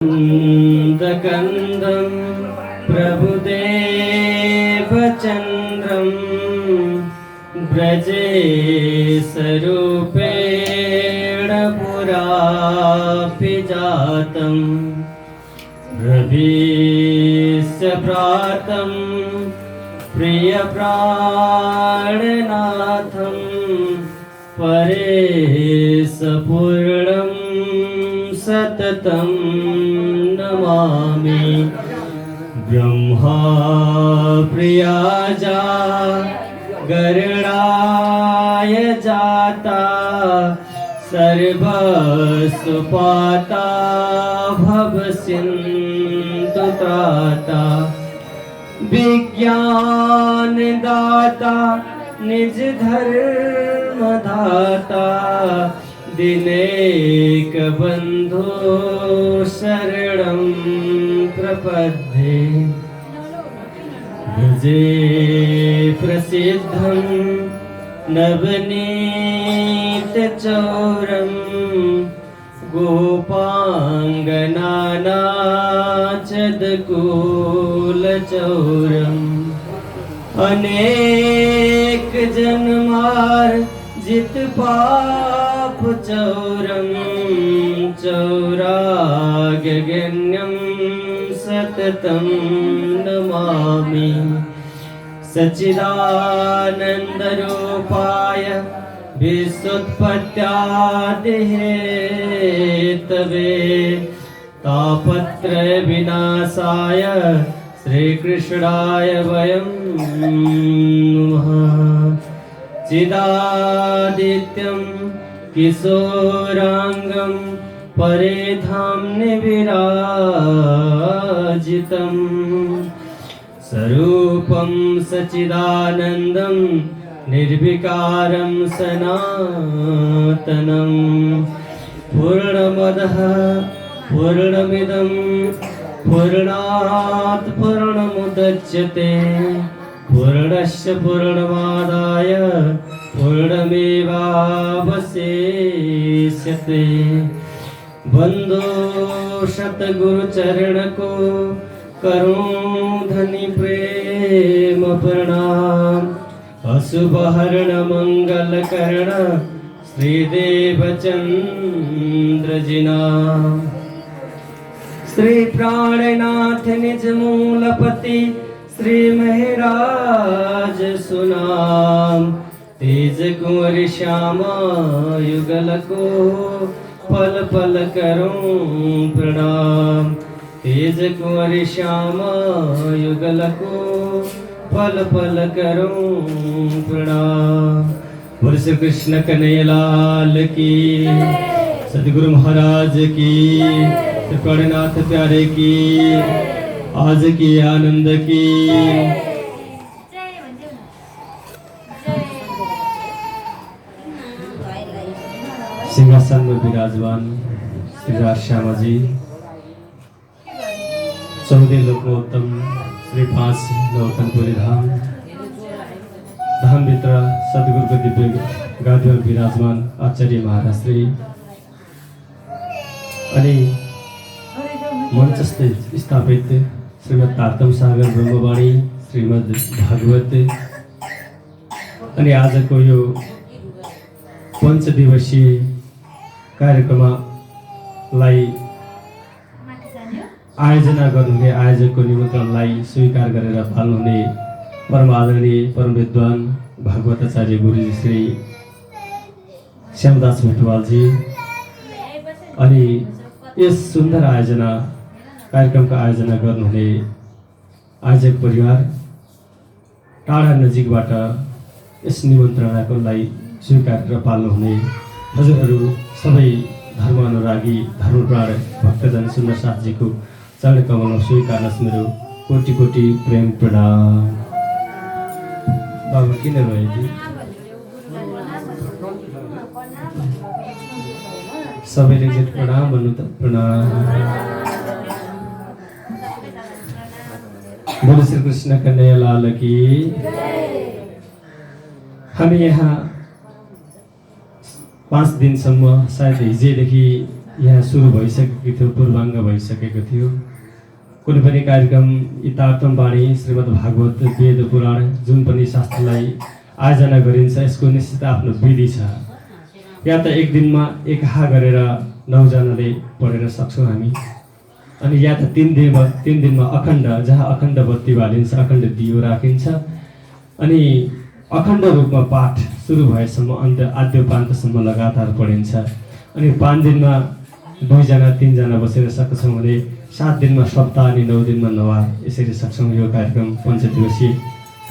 कन्दं प्रभुदेवचन्द्रं व्रजे स्वरूपेण पुरापि जातं रविस्य प्रातं प्रियप्राणनाथं परेशपूर्णं सततं नमामि। ब्रह्मा प्रियाजा गरुडाय जाता सर्वसुपाता भवसिन्धुत्राता विज्ञानदाता निज धर्मदाता दिनेक बंधो शरणं प्रपद्ये। भजे प्रसिद्धं नवनीत चौरं गोपांगनानाचदकूलचौरम् अनेक जन्मार जित पाप चौरम चौरागण्यं सततं नमामि। सच्चिदानन्दरूपाय विश्वोत्पत्त्यादिहेतवे तापत्रय विनाशाय श्रीकृष्णाय वयं नमः। चिदादित्यं किशोरांगं परेधाम्नि विराजितं स्वरूपं सच्चिदानन्दं निर्विकारं सनातनं पूर्णमदः पूर्णमिदं पूर्णात् पूर्णमुदच्यते पूर्णस्य पूर्णमादाय पूर्णमेवावशिष्यते। बंदो सतगुरुचरण को करूं धनि प्रेम प्रणाम। अशुभहरण मंगल कर्ण श्रीदेवचंद्र जिना श्री प्राणनाथ निज मूलपति श्री महराज सुनाम। तेज कुंवर श्यामा युगल को पल पल करूं प्रणाम। तेज कुंवर श्यामा युगल को पल पल करूं प्रणाम। बोल श्री कृष्ण कन्हैया लाल की, सदगुरु महाराज की, श्री प्राणनाथ प्यारे की, आज की आनंद की। सिंहासन में विराजमान श्री श्यामा जी, 14 लोकोत्तम श्री 5 नवतनपुरी धाम धाम भित्र सद्गुरुको दिव्य गादीमा विराजमान आचार्य महाराज श्री अनि मञ्चस्थ स्थापित श्रीमद् तारतम सागर ब्रह्मवाणी श्रीमद् भागवत अनि आजको यो 5 दिवसीय कार्यक्रमलाई आयोजना गर्नुहुने आयोजकको निमन्त्रणलाई स्वीकार गरेर पाल्नुहुने परम आदरणीय परम विद्वान भागवताचार्य गुरुजी श्री श्यामदास भट्टवालजी अनि यस सुन्दर कार्यक्रमको आयोजना गर्नुहुने आयोजक परिवार टाढा नजिकबाट यस निमन्त्रणालाई स्वीकार गरेर पाल्नुहुने हजुरहरू सबै धर्मानुरागी धर्मप्राण भक्तजन सुन्दर साथजीको चरण कमलमा स्वीकार्नुहोस् मेरो कोटि कोटि प्रेम प्रणाम। बाबा किन रोएकी? सबैले एकचोटि प्रणाम भन्नु त। प्रणाम। बोलो श्री कृष्ण कन्हैया लाल की। हामी यहाँ 5 दिनसम्म सायद हिजोदेखि यहाँ सुरु भइसकेको थियो, पूर्वाङ्ग भइसकेको थियो। कुनै पनि कार्यक्रम यथार्थम वाणी श्रीमद् भागवत वेद पुराण जुन पनि शास्त्रलाई आयोजना गरिन्छ यसको निश्चित आफ्नो विधि छ। या त एक दिनमा एकहा गरेर 9 जनाले पढेर सक्छौँ हामी, अनि या त 3 दिनमा अखण्ड, जहाँ अखण्ड बत्ती बालिन्छ, अखण्ड दियो राखिन्छ, अनि अखण्ड रूपमा पाठ सुरु भएसम्म अन्त्य आद्योपान्तसम्म लगातार पढिन्छ। अनि 5 दिनमा 2 जना 3 जना बसेर सक्छौँ भने 7 दिनमा सप्ताह अनि 9 दिनमा नवा, यसरी सक्छौँ। यो कार्यक्रम 5 दिवसीय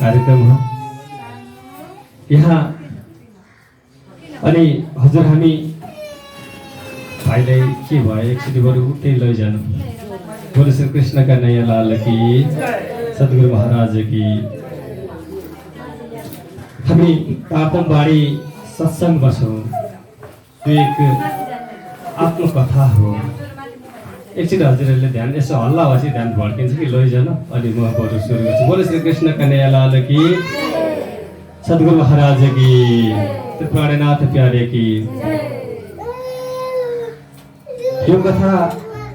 कार्यक्रम हो यहाँ। अनि हजुर हामी भाइलाई के भयो एकचोटि बरु उठ्दै लैजानु। बोले श्री कृष्ण का नैया लाल की, सद्गुरु महाराज की। हामी तापमबाडी सत्सङ्गमा छौँ। त्यो एक आत्मकथा हो। एकचोटि हजुरहरूले ध्यान यसो हल्ला भएपछि ध्यान भड्किन्छ कि लैजानु। अनि म बरु सुरु गर्छु। बोले श्री कृष्ण का नैया लाल की, सद्गुरु महाराज की, प्राणनाथ प्यारे की। यो कथा,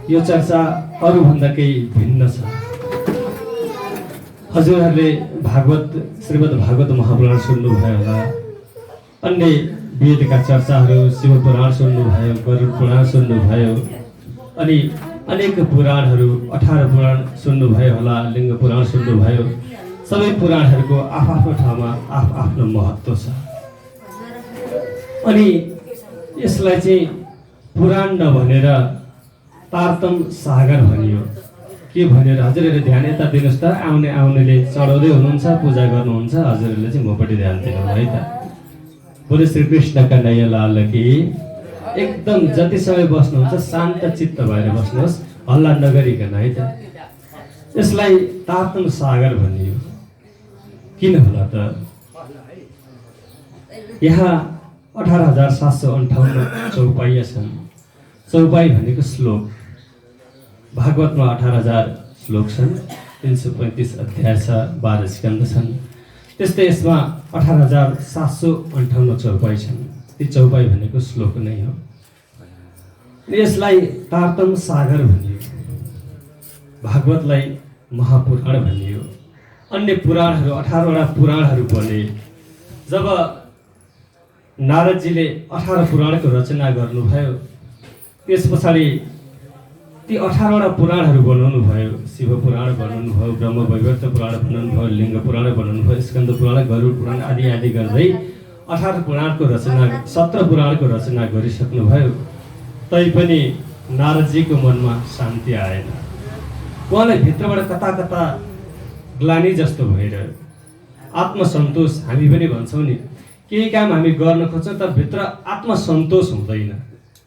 यो चर्चा अरूभन्दा केही भिन्न छ। हजुरहरूले श्रीमद् भागवत महापुराण सुन्नुभयो होला, अन्य वेदका चर्चाहरू, शिव पुराण सुन्नुभयो, गरुड पुराण सुन्नुभयो, अनि अनेक पुराणहरू 18 पुराण सुन्नुभयो होला, लिङ्ग पुराण सुन्नुभयो। सबै पुराणहरूको आफ्नो ठाउँमा आफ्नो महत्त्व छ। अनि यसलाई चाहिँ पुराण नभनेर तारतम सागर भनियो। के भनेर हजुरहरूले ध्यान यता दिनुहोस् त। आउनेले चढाउँदै हुनुहुन्छ, पूजा गर्नुहुन्छ, हजुरहरूले चाहिँ मपट्टि ध्यान दिनु है त। बोले श्री कृष्ण का नैया लाल की। एकदम जति समय बस्नुहुन्छ शान्त चित्त भएर बस्नुहोस्, हल्ला नगरिकन है त। यसलाई तारतम सागर भनियो। किन होला त? यहाँ 18,758 चौपाइया छन्। चौपाई भनेको श्लोक। भागवतमा 18,000 श्लोक छन्, 335 अध्याय छ, 12 स्कन्द छन्। त्यस्तै यसमा 18,758 चौपाई छन्। ती चौपाई भनेको श्लोक नै हो। यसलाई तारतम सागर भनियो। भागवतलाई महापुराण भनियो। अन्य पुराणहरू 18वटा पुराणहरू बने। जब नारदजीले 18 पुराणको रचना गर्नुभयो, त्यस पछाडि ती 18वटा पुराणहरू बनाउनु भयो। शिव पुराण बनाउनु भयो, ब्रह्म वैवर्त पुराण बनाउनु भयो, लिङ्ग पुराण बनाउनु भयो, स्कन्द पुराण, गरुड पुराण आदि आदि गर्दै 18 पुराणको रचना, 17 पुराणको रचना गरिसक्नुभयो। तैपनि नारदजीको मनमा शान्ति आएन। उहाँलाई भित्रबाट कता कता ग्लानी जस्तो भइरह्यो। आत्मसन्तोष, हामी पनि भन्छौँ नि, केही काम हामी गर्न खोज्छौँ तर भित्र आत्मसन्तोष हुँदैन।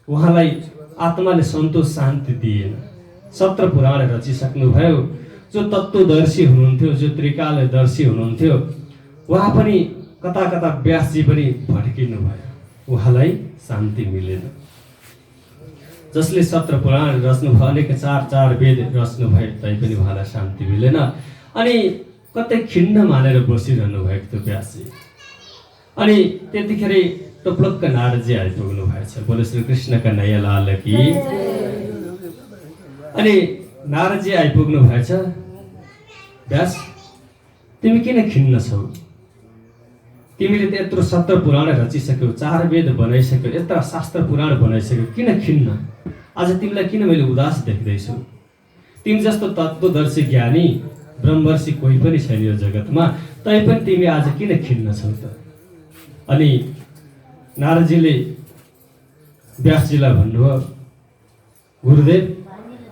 उहाँलाई आत्माले सन्तोष शान्ति दिएन। 17 पुराण रचिसक्नुभयो। जो तत्त्वदर्शी हुनुहुन्थ्यो, जो त्रिकालदर्शी हुनुहुन्थ्यो, उहाँ पनि कता कता व्यासजी पनि भड्किनु भयो। उहाँलाई शान्ति मिलेन। जसले 17 पुराण रच्नुभयो, अनेक 4 वेद रच्नुभयो, तैपनि उहाँलाई शान्ति मिलेन। अनि कतै खिन्न मानेर बसिरहनु भएको थियो व्यासजी। अनि त्यतिखेर टोप्लक्क नारदजी आइपुग्नु भएछ। बोले श्री कृष्ण का नैया लाल की। अनि नारदजी आइपुग्नु भएछ। व्यास, तिमी किन खिन्न छौ? तिमीले त यत्रो 17 पुराण रचिसक्यौ, 4 वेद बनाइसक्यौ, यत्रा शास्त्र पुराण बनाइसक्यौ, किन खिन्न? आज तिमीलाई किन मैले उदास देख्दैछु? तिमी जस्तो तत्त्वदर्शी ज्ञानी ब्रह्मर्षि कोही पनि छैन यो जगतमा, तैपनि तिमी आज किन खिन्न छौ त? अनि नारदजीले व्यासजीलाई भन्नुभयो, गुरुदेव,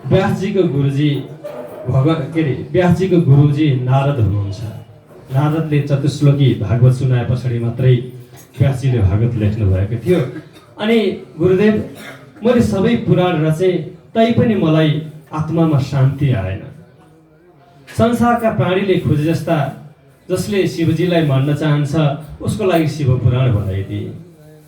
व्यासजीको गुरुजी नारद हुनुहुन्छ। नारदले चतुश्लोकी भागवत सुनाए पछाडि मात्रै व्यासजीले भागवत लेख्नु भएको थियो। अनि गुरुदेव, मैले सबै पुराण रचे, तैपनि मलाई आत्मामा शान्ति आएन। संसारका प्राणीले खोजे जस्ता जसले शिवजीलाई मान्न चाहन्छ उसको लागि शिव पुराण बनाइदिए।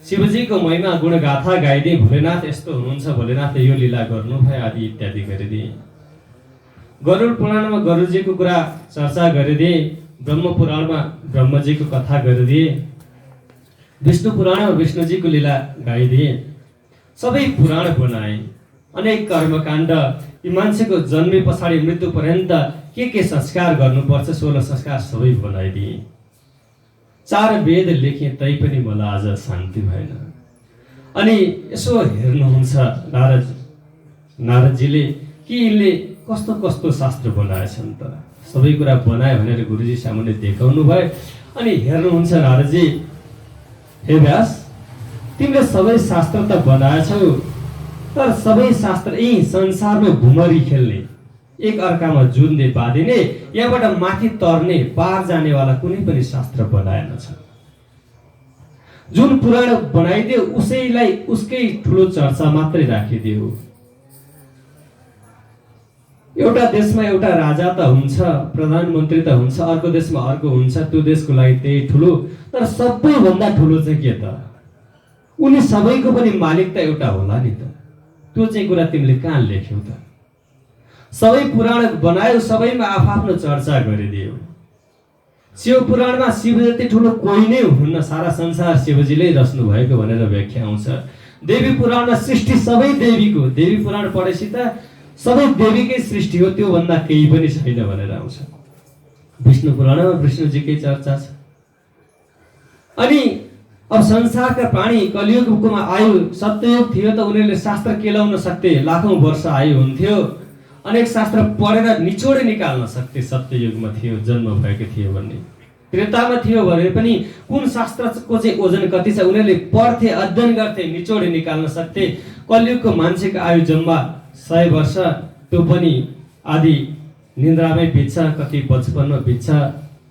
शिवजीको महिमा गुणगाथा गाइदिए। भोलेनाथ यस्तो हुनुहुन्छ, भोलेनाथले यो लीला गर्नुभयो आदि इत्यादि गरिदिए। गरुड पुराणमा गरुडजीको कुरा चर्चा गरिदिए। ब्रह्म पुराणमा ब्रह्मजीको कथा गरिदिए। विष्णु पुराणमा विष्णुजीको लीला गाइदिए। सबै पुराण बनाए। अनेक कर्मकाण्ड, यी मान्छेको जन्मे पछाडि मृत्यु पर्यन्त के संस्कार गर्नुपर्छ 16 संस्कार सबै बनाइदिए। 4 वेद लेखेँ तैपनि मलाई आज शान्ति भएन। अनि यसो हेर्नुहुन्छ नारदजीले कि यिनले कस्तो कस्तो शास्त्र बनाएछन् त, सबै कुरा बनाए भनेर गुरुजी सामुन्ने देखाउनु भयो। अनि हेर्नुहुन्छ नारदजी, हे व्यास, तिमीले सबै शास्त्र त बनाएछौ, तर सबै शास्त्र यही संसारमा घुमरी खेल्ने, एक अर्कामा जुन्ने बाँधिने, यहाँबाट माथि तर्ने, पार जानेवाला कुनै पनि शास्त्र बनाएनछ। जुन पुराण बनाइदियो उसैलाई उसकै ठुलो चर्चा मात्रै राखिदियो। एउटा देशमा एउटा राजा त हुन्छ, प्रधानमन्त्री त हुन्छ, अर्को देशमा अर्को हुन्छ, त्यो देशको लागि त्यही ठुलो, तर सबैभन्दा ठुलो चाहिँ के त? उनी सबैको पनि मालिक त एउटा होला नि त। त्यो चाहिँ कुरा तिमीले कहाँ लेख्यौ त? सबै पुराण बनायो, सबैमा आफ्नो चर्चा गरिदियो। शिव पुराणमा शिव जति ठुलो कोही नै हुन्न, सारा संसार शिवजीले रच्नु भएको भनेर व्याख्या आउँछ। देवी पुराणमा सृष्टि सबै देवीको, देवी पुराण पढेपछि त सबै देवीकै सृष्टि हो, त्यो भन्दा केही पनि छैन भनेर आउँछ। विष्णु पुराणमा विष्णुजीकै चर्चा छ। अनि अब संसारका प्राणी कलियुगमा आयो, सत्ययुग थियो त उनीहरूले शास्त्र केलाउन सक्थे, लाखौं वर्ष आयो हुन्थ्यो, अनेक शास्त्र पढेर निचोडे निकाल्न सक्थे। सत्ययुगमा थियो, जन्म भएको थियो भन्ने। त्रेतामा थियो भने पनि कुन शास्त्रको चाहिँ ओजन कति छ उनीहरूले पढ्थे, अध्ययन गर्थे, निचोडे निकाल्न सक्थे। कलियुगको मान्छेको आयु जम्मा 100 वर्ष, त्यो पनि आदि निन्द्रामै बित्छ, कति बचपनमा बित्छ,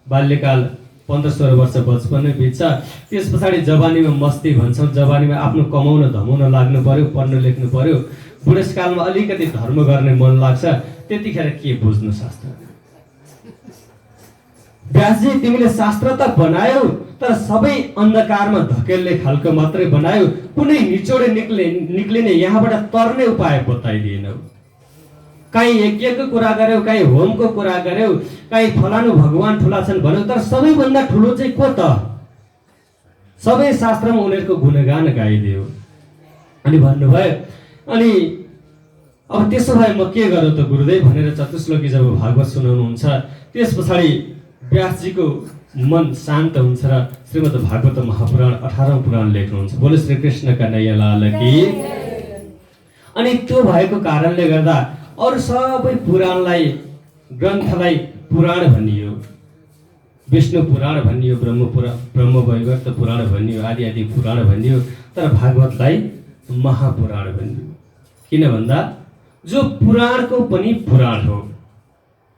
बाल्यकाल 15-16 वर्ष बचपनमै बित्छ। त्यस पछाडि जवानीमा मस्ती भन्छौँ, जवानीमा आफ्नो कमाउन धमाउन लाग्नु पर्यो, पढ्नु लेख्नु पर्यो, बुढेसकालमा अलिकति धर्म गर्ने मन लाग्छ, त्यतिखेर के बुझ्नु शास्त्र? व्यासजी, तिमीले शास्त्र त बनायौ, तर सबै अन्धकारमा धकेल्ने खालको मात्रै बनायो, कुनै निचोडे निक्लिने, यहाँबाट तर्ने उपाय बताइदिएनौ। कहीँ यज्ञको कुरा गर्यौ, कहीँ होमको कुरा गर्यौ, कहीँ फलानु भगवान ठुला छन् भन्यौ, तर सबैभन्दा ठुलो चाहिँ को त? सबै शास्त्रमा उनीहरूको गुणगान गाइदियो। अनि भन्नुभयो, अनि अब त्यसो भए म के गरौँ त गुरुदेव भनेर चतुश्लोकी जब भागवत सुनाउनुहुन्छ, त्यस पछाडि व्यासजीको मन शान्त हुन्छ र श्रीमद् भागवत महापुराण 18औं पुराण लेख्नुहुन्छ। बोले श्री कृष्ण कन्हैया लाल की। अनि त्यो भएको कारणले गर्दा अरू सबै पुराणलाई, ग्रन्थलाई पुराण भनियो। विष्णु पुराण भनियो, ब्रह्म वैवर्त पुराण भनियो, आदि आदि पुराण भनियो, तर भागवतलाई महापुराण भनियो। किन भन्दा जो पुराणको पनि पुराण हो,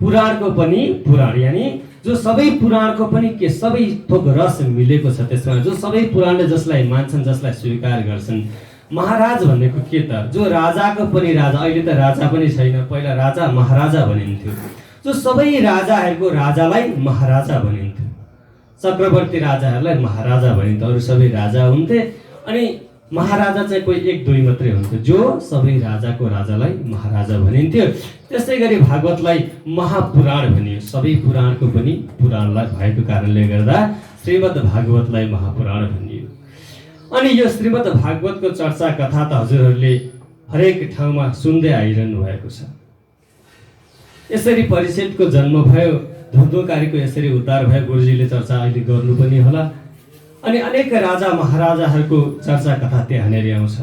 पुराणको पनि पुराण, यानी जो सबै पुराणको पनि के सबै थोक रस मिलेको छ त्यसमा, जो सबै पुराणले जसलाई मान्छन्, जसलाई स्वीकार गर्छन्। महाराज भनेको के त? जो राजाको पनि राजा, अहिले त राजा पनि छैन, पहिला राजा महाराजा भनिन्थ्यो। जो सबै राजाहरूको राजालाई महाराजा भनिन्थ्यो। चक्रवर्ती राजाहरूलाई महाराजा भनिन्थ्यो, अरू सबै राजा हुन्थे। अनि महाराजा चाहिँ कोही 1-2 मात्रै हुन्थ्यो, जो सबै राजाको राजालाई महाराजा भनिन्थ्यो। त्यस्तै गरी भागवतलाई महापुराण भनियो, सबै पुराणको पनि पुराणलाई भएको कारणले गर्दा श्रीमद् भागवतलाई महापुराण भनियो। अनि यो श्रीमद् भागवतको चर्चा कथा त हजुरहरूले हरेक ठाउँमा सुन्दै आइरहनु भएको छ। यसरी परिषदको जन्म भयो, धुधुकारीको यसरी उद्धार भयो, गुरुजीले चर्चा अहिले गर्नु पनि होला। अनि अनेक राजा महाराजाहरूको चर्चा कथा त्यहाँनिर आउँछ।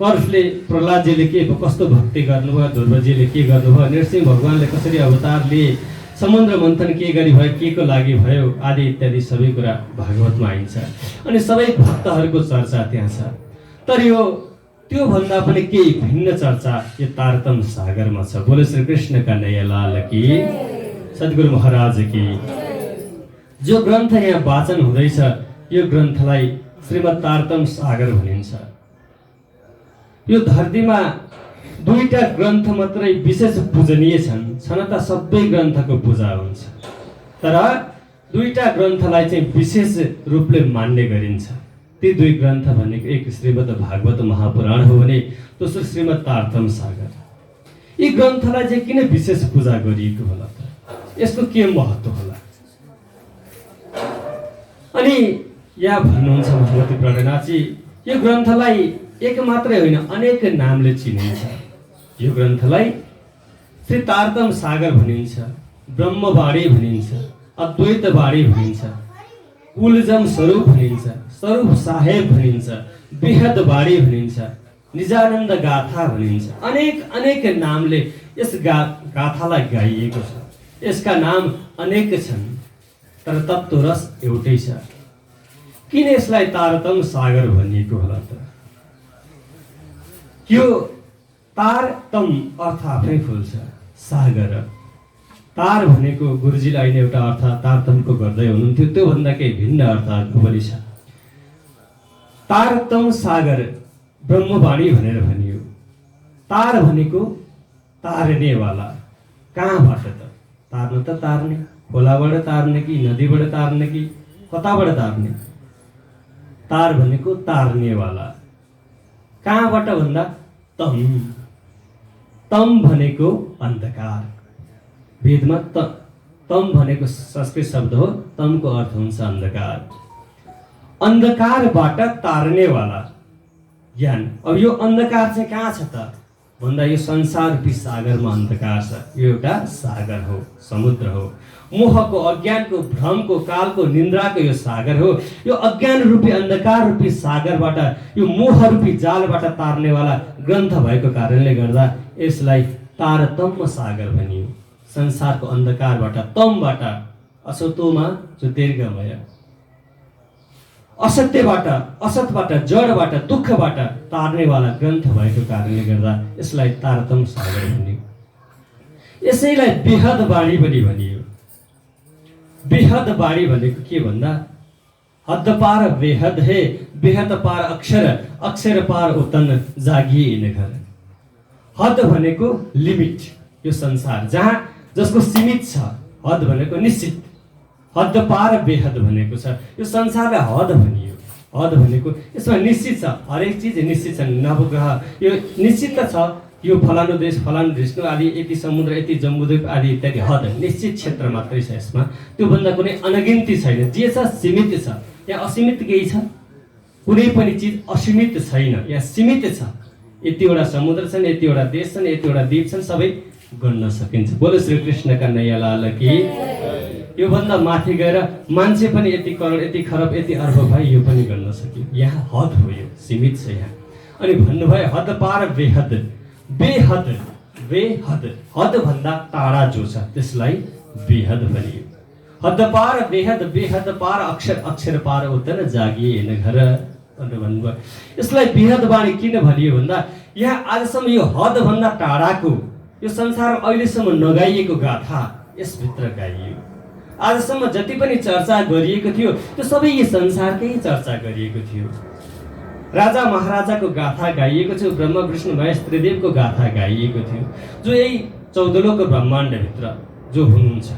पर्फले प्रहलादजीले के कस्तो भक्ति गर्नुभयो, ध्रुवजीले के गर्नुभयो, नृसिंह भगवानले कसरी अवतार लिए, समुद्र मन्थन के गरी भयो, के को लागि भयो, आदि इत्यादि सबै कुरा भागवतमा आइन्छ। अनि सबै भक्तहरूको चर्चा त्यहाँ छ। तर यो त्यो भन्दा पनि केही भिन्न चर्चा यो तारतम सागरमा छ। बोले श्री कृष्ण कन्हैया लाल की, सद्गुरु महाराज की। जो ग्रन्थ यहाँ वाचन हुँदैछ यो ग्रन्थलाई श्रीमद् तारतम सागर भनिन्छ। यो धरतीमा 2टा ग्रन्थ मात्रै विशेष पूजनीय छन्, छन त सबै ग्रन्थको पूजा हुन्छ, तर 2टा ग्रन्थलाई चाहिँ विशेष रूपले मान्ने गरिन्छ। ती 2 ग्रन्थ भनेको एक श्रीमद् भागवत महापुराण हो भने दोस्रो श्रीमद् तारतम सागर। यी ग्रन्थलाई चाहिँ किन विशेष पूजा गरिएको होला त? यसको के महत्त्व होला? अनि यहाँ भन्नुहुन्छ भगवती प्रणनाथजी, यो ग्रन्थलाई एक मात्रै होइन, अनेक नामले चिनिन्छ। यो ग्रन्थलाई श्री तारतम सागर भनिन्छ, ब्रह्मवाणी भनिन्छ, अद्वैतवाणी भनिन्छ, कुलजम स्वरूप भनिन्छ, स्वरूप साहेब भनिन्छ, बेहदवाणी भनिन्छ, निजानन्द गाथा भनिन्छ। अनेक अनेक नामले यस गाथालाई गाइएको छ। यसका नाम अनेक छन् तर तत्त्व रस एउटै छ। किन यसलाई तारतम सागर भनिएको होला त? यो तारतम अर्थ आफै फुल्छ, सागर। तार भनेको गुरुजीले अहिले एउटा अर्थ तारतमको गर्दै हुनुहुन्थ्यो, त्योभन्दा केही भिन्न अर्थहरूको पनि छ। तारतम सागर ब्रह्मवाणी भनेर भनियो। तार भनेको तार्नेवाला। कहाँबाट त? तार्न त तार्ने, खोलाबाट तार्ने कि नदीबाट तार्ने कि कताबाट तार्ने? तार भनेको तार्नेवाला। कहाँबाट भन्दा तम। तम भनेको अन्धकार। वेदमा तम भनेको संस्कृत शब्द हो, तमको अर्थ हुन्छ अन्धकार। अन्धकारबाट तार्नेवाला ज्ञान। अब यो अन्धकार चाहिँ कहाँ छ त भन्दा यो संसार रूपी सागरमा अन्धकार छ। यो एउटा सागर हो, समुद्र हो। मोहको, अज्ञानको, भ्रमको, कालको, निन्द्राको यो सागर हो। यो अज्ञान रूपी अन्धकार रूपी सागरबाट, यो मोह रूपी जालबाट तार्नेवाला ग्रन्थ भएको कारणले गर्दा यसलाई तारतम्य सागर भनियो। संसारको अन्धकारबाट, तमबाट, असतोमा ज्योतिर्गमय, असत्यबाट, असतबाट, जडबाट, दुःखबाट तार्नेवाला ग्रन्थ भएको कारणले गर्दा यसलाई तारतम सागर भनियो। यसैलाई बेहद वाणी पनि भनियो। बेहद वाणी भनेको के भन्दा हद पार बेहद है, बेहद पार अक्षर, अक्षर पार उतन जागिए इन घर। हद भनेको लिमिट, यो संसार जहाँ जसको सीमित छ। हद भनेको निश्चित, हद पार बेहद भनेको छ। यो संसारलाई हद भनियो। हद भनेको यसमा निश्चित छ, हरेक चिज निश्चित छ। नवग्रह यो निश्चित त छ, यो फलानु देश, फलानु विष्णु आदि, यति समुद्र, यति जम्बुद्वीप आदि इत्यादि। हद निश्चित क्षेत्र मात्रै छ यसमा, त्योभन्दा कुनै अनगिन्ती छैन। जे छ सीमित छ। यहाँ असीमित केही छ? कुनै पनि चिज असीमित छैन, यहाँ सीमित छ। यतिवटा समुद्र छन्, यतिवटा देश छन्, यतिवटा द्वीप छन्, सबै गन्न सकिन्छ। बोलो श्री कृष्ण कन्हैया लाल की। यो भन्दा माथि गएर मान्छे पनि यति करोड, यति खरब, यति अर्ब भए यो पनि गर्न सकियो। यहाँ हद हो, यो सीमित छ यहाँ। अनि भन्नुभयो हद पार बेहद, बेहद, बेहद। हद भन्दा टाढा जो छ त्यसलाई बेहद भनियो। हद पार बेहद, बेहद पार अक्षर, अक्षर पार उतन जागिए इन घर भनेर भन्नुभयो। यसलाई बेहद वाणी किन भनियो भन्दा यहाँ आजसम्म यो हद भन्दा टाढाको, यो संसार अहिलेसम्म नगाइएको गाथा यसभित्र गाइयो। आजसम्म जति पनि चर्चा गरिएको थियो त्यो सबै यी संसारकै चर्चा गरिएको थियो। राजा महाराजाको गाथा गाइएको थियो, ब्रह्मा विष्णु महेश त्रिदेवको गाथा गाइएको थियो, जो यही 14 लोक ब्रह्माण्डभित्र जो हुनुहुन्छ।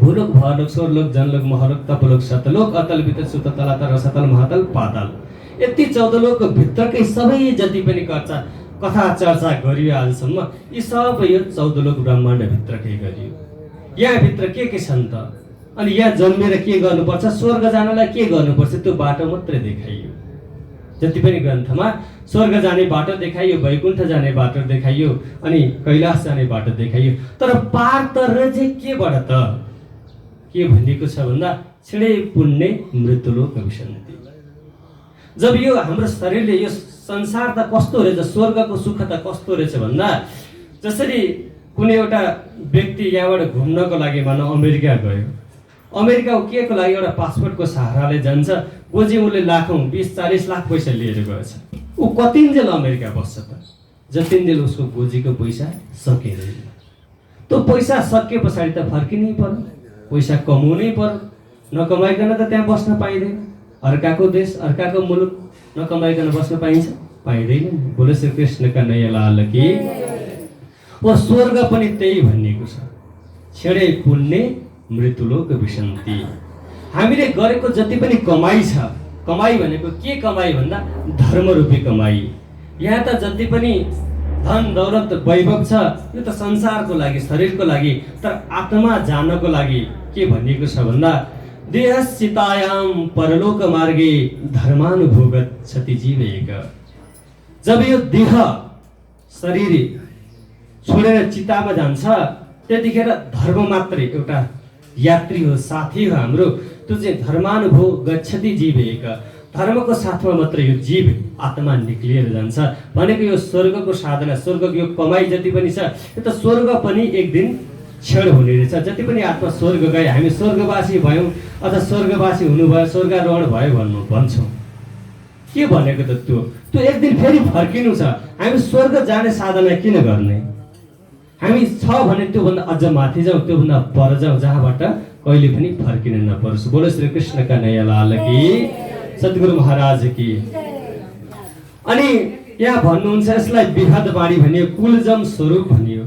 भूलोक, भरलोक, स्वर्लोक, जनलोक, महलोक, तपलोक, सतलोक, अतल, वितल, सुतल, तलातल, रसतल, महातल, पाताल, यति 14 लोक भित्रकै सबै जति पनि कथा चर्चा गरियो आजसम्म, यी सबै यो 14 लोक ब्रह्माण्ड भित्रकै गरियो। यहाँ भित्र के छन् त? अनि यहाँ जन्मेर के गर्नुपर्छ, स्वर्ग जानलाई के गर्नुपर्छ, त्यो बाटो मात्रै देखाइयो। जति पनि ग्रन्थमा स्वर्ग जाने बाटो देखाइयो, वैकुण्ठ जाने बाटो देखाइयो, अनि कैलाश जाने बाटो देखाइयो। तर पार तर चाहिँ केबाट त? के भनिएको छ भन्दा छिडै पुण्य मृत्युलोक विसन्ति। जब यो हाम्रो शरीरले, यो संसार त कस्तो रहेछ, स्वर्गको सुख त कस्तो रहेछ भन्दा जसरी कुनै एउटा व्यक्ति यहाँबाट घुम्नको लागि भनौँ अमेरिका गयो। अमेरिका के को लागि एउटा पासपोर्टको सहाराले जान्छ, गोजी उसले लाखौँ 20-40 लाख पैसा लिएर गएछ। ऊ कतिन्जेल अमेरिका बस्छ त? जतिन्जेल उसको गोजीको पैसा सकिँदैन। त्यो पैसा सके पछाडि त फर्किनै पर्यो, पैसा कमाउनै पर्यो। नकमाइकन त त्यहाँ बस्न पाइँदैन। अर्काको देश, अर्काको मुलुक नकमाइकन बस्न पाइन्छ? पाइँदैन। बोलो श्री कृष्ण कन्हैया लाल की। वो स्वर्ग पनि त्यही भनिएको छ, छिडै पुण्य मृत्युलोक विसन्ति। हामीले गरेको जति पनि कमाई छ, कमाई भनेको के कमाई भन्दा धर्मरूपी कमाई। यहाँ त जति पनि धन दौलत वैभव छ यो त संसारको लागि, शरीरको लागि, तर आत्मा जानको लागि के भनिएको छ भन्दा देहस्थितायाम परलोक मार्गे धर्मानुभोगत क्षति जीव एक। जब यो देह शरीर छोडेर चितामा जान्छ त्यतिखेर धर्म मात्रै एउटा यात्री हो, साथी हो हाम्रो। त्यो चाहिँ धर्मानुभव गच्छति जीव एक, धर्मको साथमा मात्र यो जीव आत्मा निक्लिएर जान्छ भनेको। यो स्वर्गको साधना, स्वर्गको यो कमाई जति पनि छ यो त स्वर्ग पनि एक दिन क्षण हुने रहेछ। जति पनि आत्मा स्वर्ग गए, हामी स्वर्गवासी भयौँ अथवा स्वर्गवासी हुनुभयो, स्वर्गारोहण भयो भन्छौँ। के भनेको त त्यो एक दिन फेरि फर्किनु छ। हामी स्वर्ग जाने साधना किन गर्ने? हामी छ भने त्योभन्दा अझ माथि जाउँ, त्योभन्दा पर जाउँ, जहाँबाट कहिले पनि फर्किन नपरोस्। बोलो श्री कृष्ण कन्हैया लाल की, सद्गुरु महाराज की। अनि यहाँ भन्नुहुन्छ यसलाई विहद वाणी भनियो, कुलजम स्वरूप भनियो।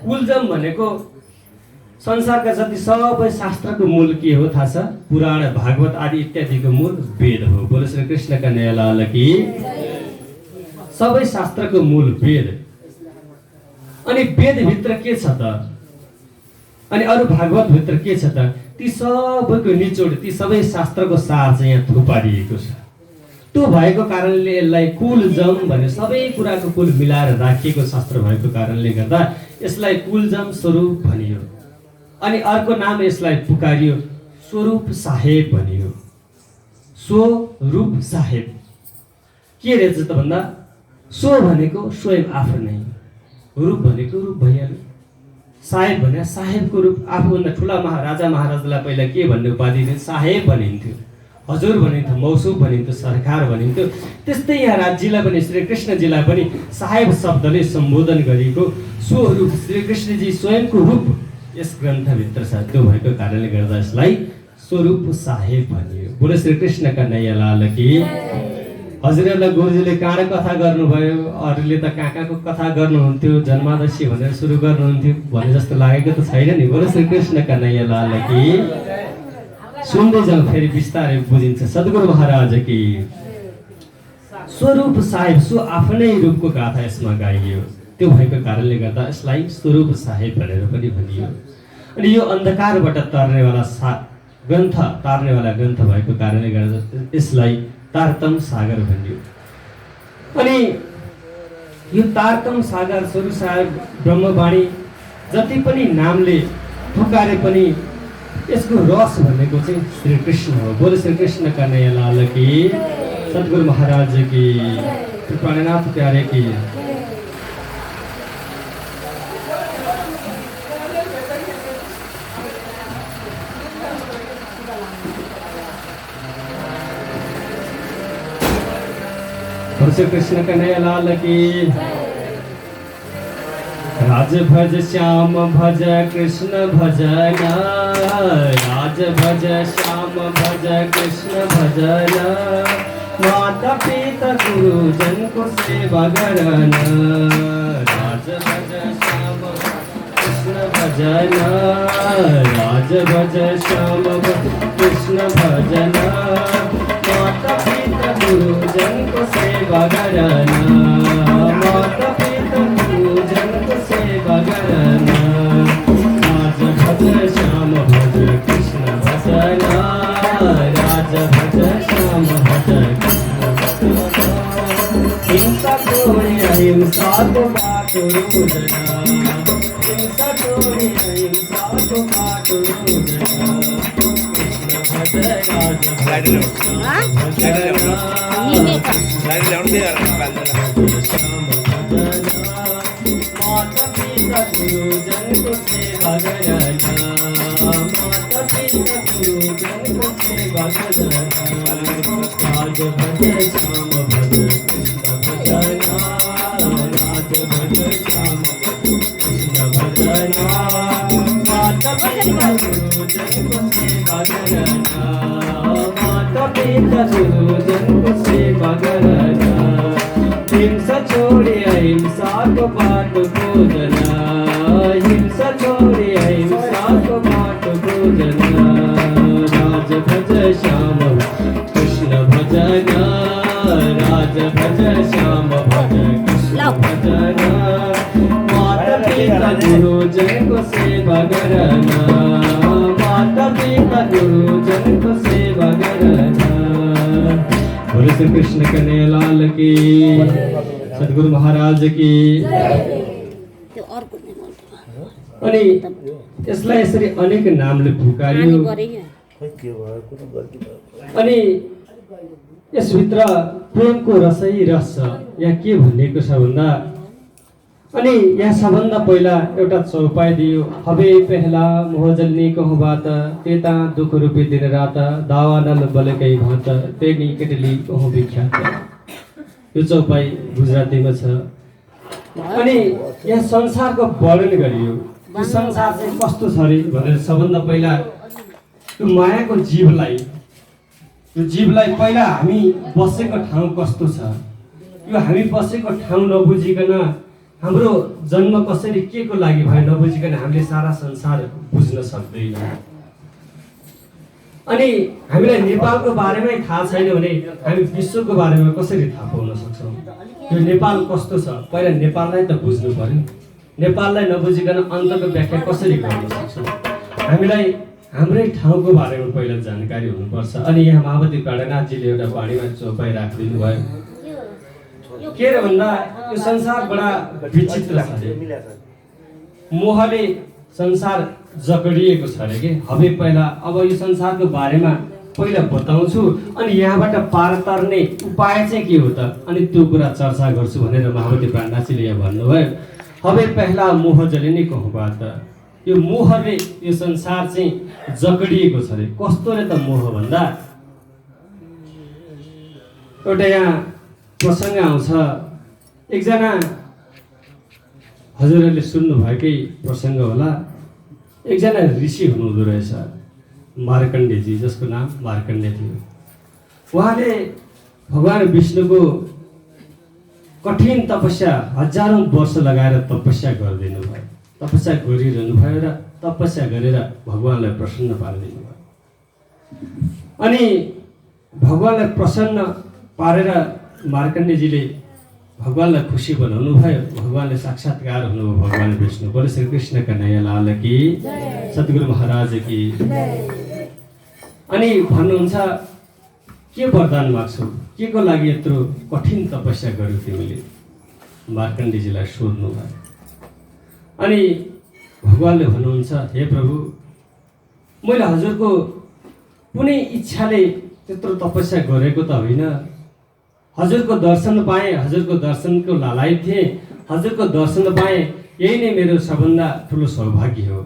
कुलजम भनेको संसारका जति सबै शास्त्रको मूल के हो थाहा छ? पुराण, भागवत आदि इत्यादिको मूल वेद हो। बोलो श्री कृष्ण कन्हैया लाल की। सबै शास्त्रको मूल वेद। अनि वेदभित्र के छ त? अनि अरू भागवत भित्र के छ त? ती सबैको निचोड, ती सबै शास्त्रको सार चाहिँ यहाँ थुपारिएको छ। त्यो भएको कारणले यसलाई कुलजम भन्यो। सबै कुराको कुल मिलाएर राखिएको शास्त्र भएको कारणले गर्दा यसलाई कुलजम स्वरूप भनियो। अनि अर्को नाम यसलाई पुकारियो स्वरूप साहेब भनियो। स्वरूप साहेब के रहेछ त भन्दा, स्व भनेको स्वयं आफू नै, रूप भनेको रूप भइहाल्यो, साहेब भने साहेबको रूप। आफूभन्दा ठुला राजा महाराजलाई पहिला के भन्ने उपाधि थियो? साहेब भनिन्थ्यो, हजुर भनिन्थ्यो, मौसुब भनिन्थ्यो, सरकार भनिन्थ्यो। त्यस्तै यहाँ राज्यलाई पनि, श्रीकृष्णजीलाई पनि साहेब शब्दले सम्बोधन गरेको स्वरूप श्रीकृष्णजी स्वयंको रूप यस ग्रन्थभित्र छ। त्यो भएको कारणले गर्दा यसलाई स्वरूप साहेब भनियो। बोलो श्रीकृष्ण कन्हैया लाल की। हजुरहरूलाई गुरुजीले काँडा कथा गर्नुभयो, अरूले त काकाको कथा गर्नुहुन्थ्यो, जन्मादशी भनेर सुरु गर्नुहुन्थ्यो भने जस्तो लागेको त छैन नि। बोलो श्रीकृष्ण कन्हैया लाल की। सुन्दै जाउँ, फेरि बिस्तारै बुझिन्छ। सद्गुरु महाराज की। स्वरूप साहेब, सो आफ्नै रूपको गाथा यसमा गाइयो। त्यो भएको कारणले गर्दा यसलाई स्वरूप साहेब भनेर पनि भनियो। अनि यो अन्धकारबाट तर्नेवाला ग्रन्थ, तार्नेवाला ग्रन्थ भएको कारणले गर्दा यसलाई तारतम सागर भनियो। अनि यो तारतम सागर, स्वरूप साहेब, ब्रह्मवाणी जति पनि नामले पुकारे पनि यसको रस भनेको चाहिँ श्रीकृष्ण हो। बोलो श्रीकृष्ण कन्हैया लाल की, सद्गुरु महाराज की, प्राणनाथ प्यारे की। श्री कृष्ण कन्हैया लाल की। राज भज श्याम भज कृष्ण भजना, राज भज श्याम भज कृष्ण भजना, माता पिता गुरुजन को सेवा करना। राज भज श्याम कृष्ण भजना, राज भज श्याम कृष्ण भजना, माता पिता गुरुजन को सेवा करना। माता पिता गुरुजन को सेवा करना। राज भज श्याम भज कृष्ण भजना, राज भज श्याम भज कृष्ण भजना। हिंसा छोड़ी अहिंसा को बाटो रोजना, हिंसा छोड़ी अहिंसा को बाटो रोजना। माता पिता गुरुजन को सेवा करना, माता पिता गुरुजन को सेवा करना। राज भज श्याम भज कृष्ण भजना, राज भज श्याम कृष्ण भजना। माता पिता गुरुजन को सेवा करना, माता पिता गुरुजन को सेवा करना। हिंसा छोड़े अहिंसा को बाट पूजना, हिंसा छोड़े अहिंसा को बाट पूजना। राज भज श्याम कृष्ण भजना, राज भज श्याम भज कृष्ण भजना। माता पिता गुरुजन को सेवा करना, माता पिता गुरुजन को सेवा करना। बोलो श्री कृष्ण कन्हैया लाल की। सद्गुरु महाराज की। अनि यसलाई यसरी अनेक नामले पुकारियो। अनि यसभित्र प्रेमको रसै रस छ। यहाँ के भनिएको छ भन्दा अनि यहाँ सबभन्दा पहिला एउटा चौपाई दियो, हबे पहला मोहजल्नी कहूँ बात तेता दुख रूपी दिन रात दावा नल बलकै भात तेनी केटली कहूँ विख्यात। यो चौपाई गुजरातीमा छ। अनि यहाँ संसारको वर्णन गरियो। यो संसार चाहिँ कस्तो छ अरे भनेर सबभन्दा पहिला यो मायाको जीवलाई, यो जीवलाई पहिला हामी बसेको ठाउँ कस्तो छ, यो हामी बसेको ठाउँ नबुझिकन हाम्रो जन्म कसरी के को लागि भयो नबुझिकन हामीले सारा संसार बुझ्न सक्दैन। अनि हामीलाई नेपालको बारेमै थाहा छैन भने हामी विश्वको बारेमा कसरी थाहा पाउन सक्छौँ? यो नेपाल कस्तो छ पहिला नेपाललाई त बुझ्नु पर्यो। नेपाललाई नबुझिकन अन्तको व्याख्या कसरी गर्न सक्छौँ? हामीलाई हाम्रै ठाउँको बारेमा पहिला जानकारी हुनुपर्छ। अनि यहाँ महावती प्राणनाथजीले एउटा बाणीमा चौपाई राखिदिनु भयो। के रे भन्दा यो संसार बडा विचित्र छ रे। मोहले संसार जकडिएको छ रे के। हबे पहिला अब यो संसारको बारेमा पहिला बताउँछु अनि यहाँबाट पार तर्ने उपाय चाहिँ के हो त, अनि त्यो कुरा चर्चा गर्छु भनेर महावती प्राणनाथजीले यहाँ भन्नुभयो। हबे पहिला मोह जलिने कहूँ बात। यो मोहले यो संसार चाहिँ जकडिएको छ रे। कस्तो रे त मोह भन्दा एउटा यहाँ प्रसङ्ग आउँछ। एकजना हजुरहरूले सुन्नु भएकै प्रसङ्ग होला। एकजना ऋषि हुनुहुँदो रहेछ मार्कण्डेयजी, जसको नाम मार्कण्डेय थियो। उहाँले भगवान विष्णुको कठिन तपस्या हजारौँ वर्ष लगाएर तपस्या गरिदिनु भयो। तपस्या गरिरहनु भयो र तपस्या गरेर भगवानलाई प्रसन्न पारिदिनु भयो। अनि भगवानलाई प्रसन्न पारेर मार्कण्डेयजीले भगवानलाई खुसी बनाउनु भयो। भगवानले साक्षात्कार हुनुभयो भगवान विष्णु। बोले श्री कृष्ण कन्हैया लाल की, सद्गुरु महाराज की। अनि भन्नुहुन्छ के वरदान माग्छौ, के को लागि यत्रो कठिन तपस्या गर्यौ तिमीले? मार्कण्डेयजीलाई सोध्नु भयो। अनि भगवानले भन्नुहुन्छ हे प्रभु, मैले हजुरको कुनै इच्छाले त्यत्रो तपस्या गरेको त होइन। हजुरको दर्शन पाएँ, हजुरको दर्शनको लालायत थिएँ। हजुरको दर्शन पाएँ, यही नै मेरो सबभन्दा ठुलो सौभाग्य हो।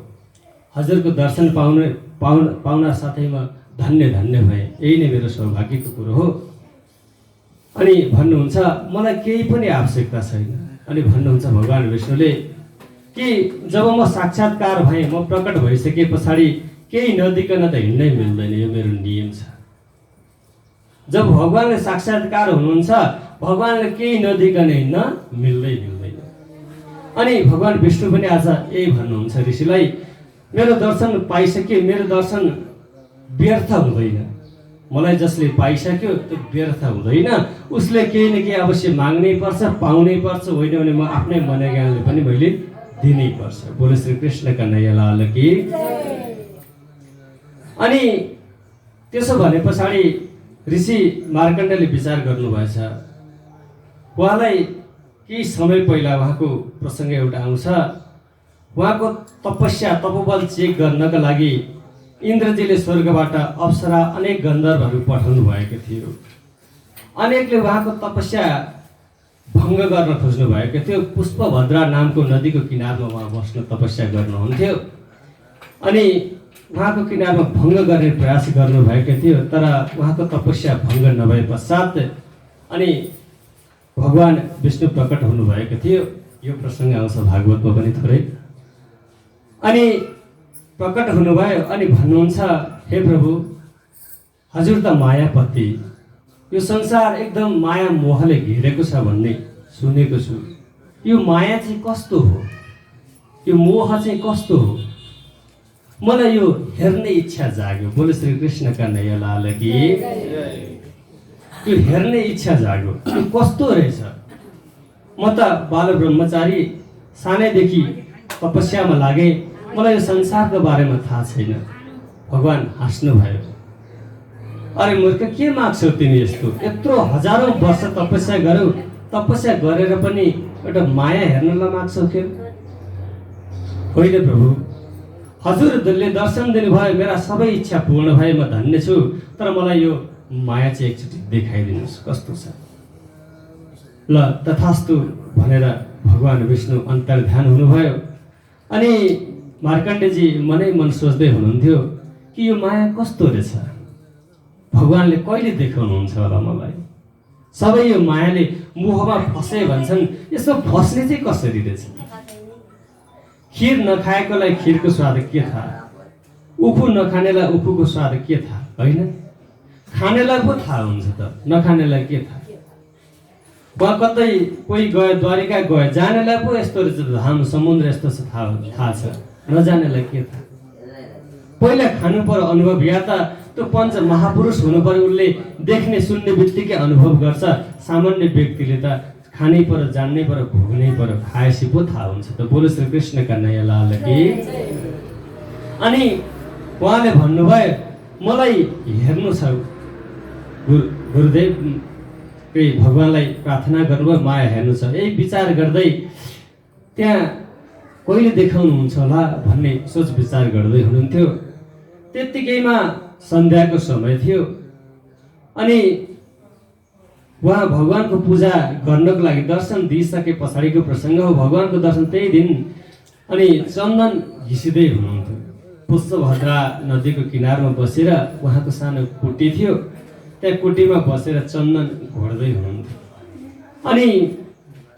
हजुरको दर्शन पाउन साथै म धन्य धन्य भएँ। यही नै मेरो सौभाग्यको कुरो हो। अनि भन्नुहुन्छ मलाई केही पनि आवश्यकता छैन। अनि भन्नुहुन्छ भगवान विष्णुले कि जब म साक्षात्कार भएँ, म प्रकट भइसके पछाडि केही नदिकन त हिँड्नै मिल्दैन, यो मेरो नियम छ। जब भगवानले साक्षात्कार हुनुहुन्छ, भगवानले केही नदिकन हिँड्न मिल्दैन। अनि भगवान विष्णु पनि आज यही भन्नुहुन्छ ऋषिलाई, मेरो दर्शन पाइसके, मेरो दर्शन व्यर्थ हुँदैन। मलाई जसले पाइसक्यो त्यो व्यर्थ हुँदैन। उसले केही न केही अवश्य माग्नै पर्छ, पाउनै पर्छ। होइन भने म आफ्नै मनोज्ञानले पनि मैले दिनै पर्छ। बोले श्री कृष्ण कन्हैया लाल की। अनि त्यसो भने पछाडि ऋषि मार्कण्डेयले विचार गर्नुभएछ। उहाँलाई केही समय पहिला उहाँको प्रसङ्ग एउटा आउँछ। उहाँको तपस्या तपोबल चेक गर्नका लागि इन्द्रजीले स्वर्गबाट अप्सरा अनेक गन्धर्वहरू पठाउनु भएको थियो। अनेकले उहाँको तपस्या भङ्ग गर्न खोज्नु भएको थियो। पुष्पभद्रा नामको नदीको किनारमा उहाँ बस्न तपस्या गर्नुहुन्थ्यो। अनि उहाँको किनारमा भङ्ग गर्ने प्रयास गर्नुभएको थियो, तर उहाँको तपस्या भङ्ग नभए पश्चात अनि भगवान विष्णु प्रकट हुनुभएको थियो। यो प्रसङ्ग आउँछ भागवतमा पनि थोरै। अनि प्रकट हुनुभयो अनि भन्नुहुन्छ हे प्रभु, हजुर त मायापति, यो संसार एकदम माया मोहले घेरेको छ भन्ने सुनेको छु। यो माया चाहिँ कस्तो हो, यो मोह चाहिँ कस्तो हो? मलाई यो हेर्ने इच्छा जाग्यो। बोले श्री कृष्ण कन्हैया लाल की। यो हेर्ने इच्छा जाग्यो, यो कस्तो रहेछ? म त बाल ब्रह्मचारी, सानैदेखि तपस्यामा लागे, मलाई यो संसारको बारेमा थाहा छैन। भगवान हाँस्नु भयो। अरे मूर्ख, के माग्छौ तिमी? यस्तो यत्रो हजारौँ वर्ष तपस्या गरौ, तपस्या गरेर पनि एउटा माया हेर्नलाई माग्छौ के? होइन प्रभु, हजुरले दर्शन दिनुभयो, मेरा सबै इच्छा पूर्ण भए, म धन्य छु, तर मलाई यो माया चाहिँ एकचोटि देखाइदिनुहोस् कस्तो छ। ल तथास्तु भनेर भगवान विष्णु अन्तर्ध्यान हुनुभयो। अनि मार्कण्डेयजी मनै मन सोच्दै हुनुहुन्थ्यो कि यो माया कस्तो रहेछ, भगवानले कहिले देखाउनुहुन्छ होला मलाई। सबै यो मायाले मोहमा फसे भन्छन्, यसो फस्ने चाहिँ कसरी रहेछ? खिर नखाएकोलाई खिरको स्वाद के थाहा, उखु नखानेलाई उखुको स्वाद के थाहा? होइन, खानेलाई पो थाहा हुन्छ त, नखानेलाई के थाहा? कतै कोही गयो, द्वारिका गयो, जानेलाई पो यस्तो रहेछ धाम समुद्र यस्तो छ थाहा छ, नजानेलाई के थाहा? पहिला खानु पर्यो अनुभव, या त त्यो पञ्च महापुरुष हुनु पर्यो, उसले देख्ने सुन्ने बित्तिकै अनुभव गर्छ। सामान्य व्यक्तिले त खानै पर्यो, जान्नै पर्यो, भोग्नै पर्यो, खाएपछि पो थाहा हुन्छ त। बोलो श्री कृष्ण कन्हैया लाल की। अनि उहाँले भन्नुभयो मलाई हेर्नु छ, गुरुदेव भगवानलाई प्रार्थना गर्नुभयो, माया हेर्नु छ। यही विचार गर्दै त्यहाँ कहिले देखाउनुहुन्छ होला भन्ने सोच विचार गर्दै हुनुहुन्थ्यो। त्यत्तिकैमा सन्ध्याको समय थियो। अनि उहाँ भगवानको पूजा गर्नको लागि दर्शन दिइसके पछाडिको प्रसङ्ग हो। भगवानको दर्शन त्यही दिन। अनि चन्दन घिसिँदै हुनुहुन्थ्यो। पुष्पभद्रा नदीको किनारमा बसेर उहाँको सानो कुटी थियो, त्यहाँ कुटीमा बसेर चन्दन घोड्दै हुनुहुन्थ्यो। अनि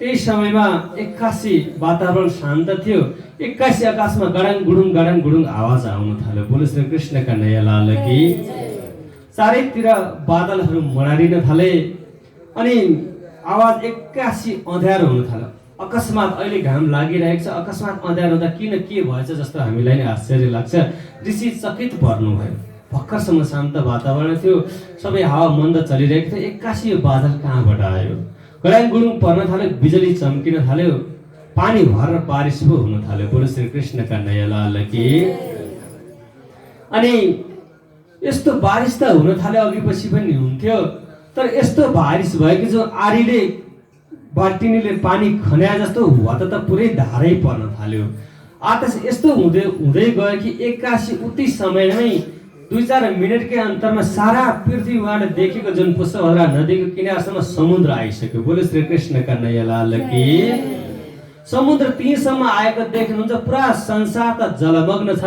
त्यही समयमा एक्कासी वातावरण शान्त थियो। एक्कासी आकाशमा गडाङ गुडुङ आवाज आउन थाल्यो। बोलो श्री कृष्ण कन्हैया लाल की। चारैतिर बादलहरू मडारिन थाले। अनि आवाज एक्कासी अँध्यारो हुन थाल्यो। अकस्मात अहिले घाम लागिरहेको छ, अकस्मात अँध्यारो हुँदा किन के भएछ जस्तो हामीलाई नै आश्चर्य लाग्छ। ऋषि चकित पर्नुभयो। भर्खरसम्म शान्त वातावरण थियो, सबै हावा मन्द चलिरहेको थियो। एक्कासी यो बादल कहाँबाट आयो? गडाङ गुडुङ पर्न थाल्यो, बिजुली चम्किन थाल्यो, पानी भरेर बारिस पो हुन थाल्यो। बोलो श्री कृष्ण कन्हैया लाल की। अनि यस्तो बारिस त हुन थाल्यो, अघि पछि पनि हुन्थ्यो, तर यस्तो बारिस भयो कि जो आरीले बाल्टिनीले पानी खन्या जस्तो हुवा त पुरै धारै पर्न थाल्यो। आकाश यस्तो हुँदै हुँदै गयो कि एक्कासी उति समयमै 2-4 मिनटकै अन्तरमा सारा पृथ्वीबाट देखेको जुन पुष्पभद्रा नदीको किनारसम्म समुद्र आइसक्यो। बोलो श्री कृष्ण कन्हैया लाल की। समुद्र तीरसम्म आएको देख्नुहुन्छ। पुरा संसार त जलमग्न छ।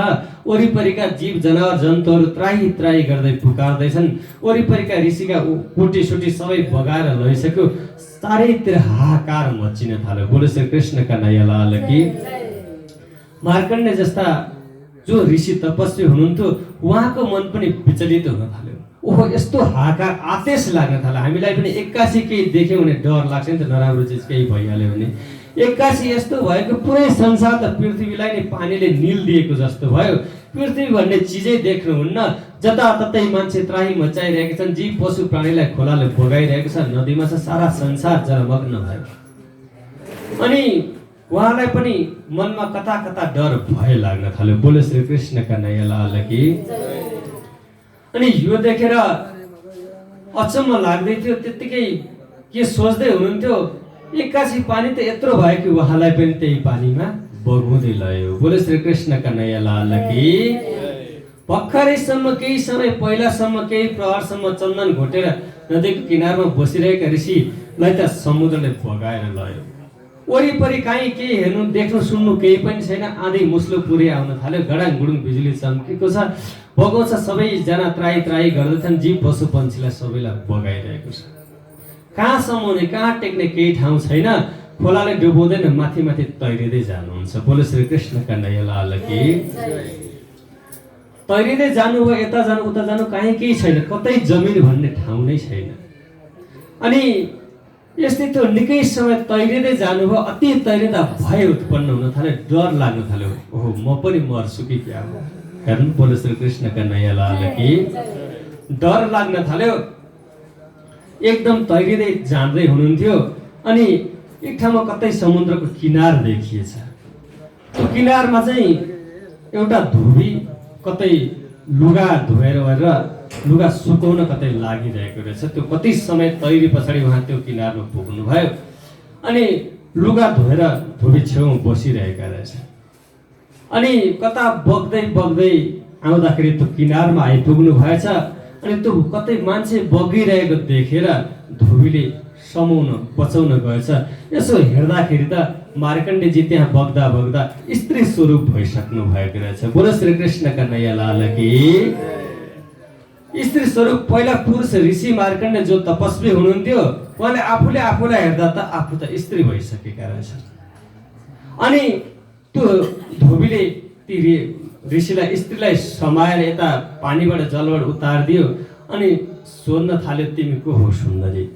वरिपरिका जीव जनावर जन्तुहरू त्राही त्राही गर्दै पुकार्दैछन्। वरिपरिका ऋषिका कुटी सबै बगाएर लैसक्यो। चारैतिर हाहाकार मचिन थाल्यो। बोलो श्री कृष्ण कन्हैया लाल की। मार्कण्डेय जस्ता जो ऋषि तपस्वी हुनुहुन्थ्यो, उहाँको मन पनि विचलित हुन थाल्यो। ओहो, यस्तो हाहाकार आदेश लाग्न थाल्यो। हामीलाई पनि एक्कासी केही देख्यौँ भने डर लाग्छ नि त, नराम्रो चिज केही भइहाल्यो भने। एक्कासी यस्तो भयो कि पुरै संसार त पृथ्वीलाई नै पानीले निल दिएको जस्तो भयो। पृथ्वी भन्ने चिजै देख्नुहुन्न। जताततै मान्छे त्राही मचाइरहेका छन्। जीव पशु प्राणीलाई खोलाले बगाइरहेको छ। नदीमा छ, सारा संसार जलमग्न भयो। अनि उहाँलाई पनि मनमा कता कता डर भय लाग्न थाल्यो। बोलो श्री कृष्ण कन्हैया लाल की। अनि यो देखेर अचम्म लाग्दै थियो। त्यत्तिकै के सोच्दै हुनुहुन्थ्यो, एक्कासी पानी त यत्रो भयो कि उहाँलाई पनि त्यही पानीमा बगाउँदै लयो। बोलो श्री कृष्ण कन्हैया लाल की। भर्खरैसम्म केही समय पहिलासम्म केही प्रहरसम्म चन्दन घोटेर नदीको किनारमा बसिरहेका ऋषिलाई त समुद्रले बगाएर लयो। वरिपरि काहीँ केही हेर्नु देख्नु सुन्नु केही पनि छैन। आँधी मुस्लो पुरै आउन थाल्यो। गडाङ गुडुङ बिजुली चम्केको छ, बगाउँछ। सबैजना त्राही त्राही गर्दैछन्। जीव पशु पन्छीलाई सबैलाई बगाइरहेको छ। कहाँ समाउने, कहाँ टेक्ने केही ठाउँ छैन। खोलाले डुबाउँदैन, माथि माथि तैरिँदै जानुहुन्छ। बोलो श्री कृष्ण कन्हैया लाल की। तैरिँदै जानुभयो, यता जानु उता जानु, काहीँ केही छैन। कतै जमिन भन्ने ठाउँ नै छैन। अनि यस्तै त्यो निकै समय तैरिँदै जानुभयो। अति तैरिँदा भय उत्पन्न हुन थाल्यो, डर लाग्न थाल्यो। ओहो, म पनि मर्छु कि क्या हो? हेर्नु, बोलो श्री कृष्ण कन्हैया लाल की। डर लाग्न थाल्यो। एकदम तैरिँदै जाँदै हुनुहुन्थ्यो। अनि एक ठाउँमा कतै समुद्रको किनार देखिएछ। त्यो किनारमा चाहिँ एउटा धुबी कतै लुगा धोएर सुकाउन कतै लागिरहेको रहेछ। त्यो कति समय तैरी पछाडि उहाँ त्यो किनारमा पुग्नुभयो। अनि लुगा धोएर धोबी छेउमा बसिरहेका रहेछ। अनि कता बग्दै बग्दै आउँदाखेरि त्यो किनारमा आइपुग्नु भएछ। अनि त्यो कतै मान्छे बगिरहेको देखेर धोबीले समाउन बचाउन गएछ। यसो हेर्दाखेरि त मार्कण्डेयजी त्यहाँ बग्दा बग्दा स्त्री स्वरूप भइसक्नु भएको रहेछ। बोलो श्री कृष्ण कन्हैया लाल की। स्त्री स्वरूप पहिला पुरुष ऋषि मार्कण्डेय जो तपस्वी हुनुहुन्थ्यो, उहाँले आफूले आफूलाई हेर्दा त आफू त स्त्री भइसकेका रहेछ। अनि त्यो धोबीले ती ऋषिलाई स्त्रीलाई समाएर यता पानीबाट जलबाट उतारिदियो। अनि सोध्न थाल्यो, तिमी को हो सुन्दरी?